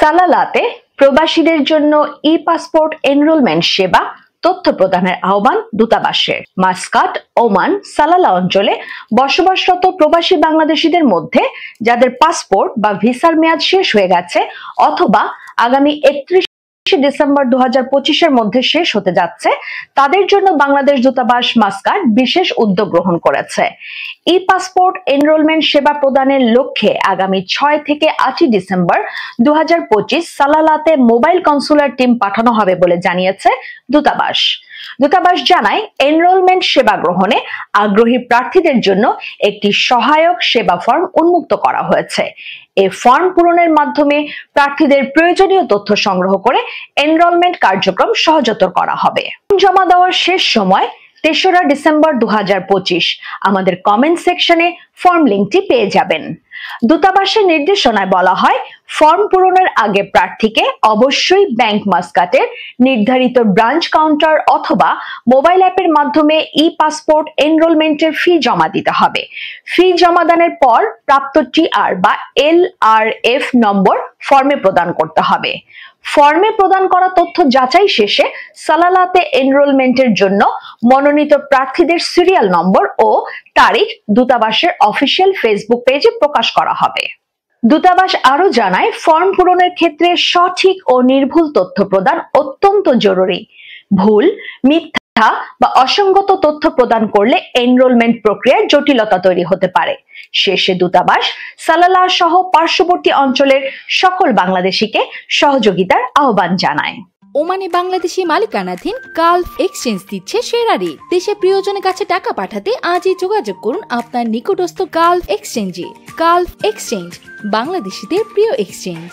সালালাতে প্রবাসীদের জন্য ই passport enrolment সেবা তথ্য প্রদানের আহ্বান দূতাবাসের। মাসকাট, ওমান, সালালা অঞ্চলে বসবাসরত প্রবাসী বাংলাদেশিদের মধ্যে যাদের পাসপোর্ট বা ভিসার মেয়াদ শেষ হয়ে গেছে অথবা আগামী 31 ডিসেম্বর 2025-এর মধ্যে শেষ হতে যাচ্ছে, তাদের জন্য বাংলাদেশ দূতাবাস মাসকাট বিশেষ উদ্যোগ গ্রহণ করেছে। ই পাসপোর্ট এনরোলমেন্ট সেবা প্রদানের লক্ষ্যে আগামী 6 থেকে 8 ডিসেম্বর 2025 সালালাতে মোবাইল কনসুলার টিম পাঠানো হবে বলে জানিয়েছে দূতাবাস। দূতাবাস জানায়, এনরোলমেন্ট সেবা গ্রহণে আগ্রহী প্রার্থীদের জন্য একটি সহায়ক সেবা ফর্ম উন্মুক্ত করা হয়েছে। এই ফর্ম পূরণের মাধ্যমে প্রার্থীদের প্রয়োজনীয় তথ্য সংগ্রহ করে এনরোলমেন্ট কার্যক্রম সহজতর করা হবে। জমা দেওয়ার শেষ সময় 3রা ডিসেম্বর 2025। আমাদের কমেন্ট সেকশনে ফর্ম লিংকটি পেয়ে যাবেন। দূতাবাসের নির্দেশনায় বলা হয়, ফর্ম পূরণের আগে প্রার্থীকে অবশ্যই ব্যাংক মাসকাটের নির্ধারিত ব্রাঞ্চ কাউন্টার অথবা মোবাইল অ্যাপের মাধ্যমে ই পাসপোর্ট এনরোলমেন্টের ফি জমা দিতে হবে। ফি জমাদানের পর প্রাপ্ত টিআর বা LRF নম্বর ফর্মে প্রদান করতে হবে। ফর্মে প্রদান করা তথ্য যাচাই শেষে সালালাতে এনরোলমেন্টের জন্য মনোনীত প্রার্থীদের সিরিয়াল নম্বর ও তারিখ দূতাবাসের অফিসিয়াল ফেসবুক পেজে প্রকাশ করা হবে। দূতাবাস আরো জানায়, ফর্ম পূরণের ক্ষেত্রে সঠিক ও নির্ভুল তথ্য প্রদান অত্যন্ত জরুরি। ভুল, মিথ্যা বা অসঙ্গত তথ্য প্রদান করলে এনরোলমেন্ট প্রক্রিয়ায় জটিলতা তৈরি হতে পারে। শেষে দূতাবাস সালালা সহ পার্শ্ববর্তী অঞ্চলের সকল বাংলাদেশিকে সহযোগিতার আহ্বান জানায়। ওমানে বাংলাদেশি মালিকানাধীন গালফ এক্সচেঞ্জ দিচ্ছে সেরা রেট। দেশে প্রিয়জনের কাছে টাকা পাঠাতে আজই যোগাযোগ করুন আপনার নিকটস্থ গালফ এক্সচেঞ্জে। গালফ এক্সচেঞ্জ, বাংলাদেশিদের প্রিয় এক্সচেঞ্জ।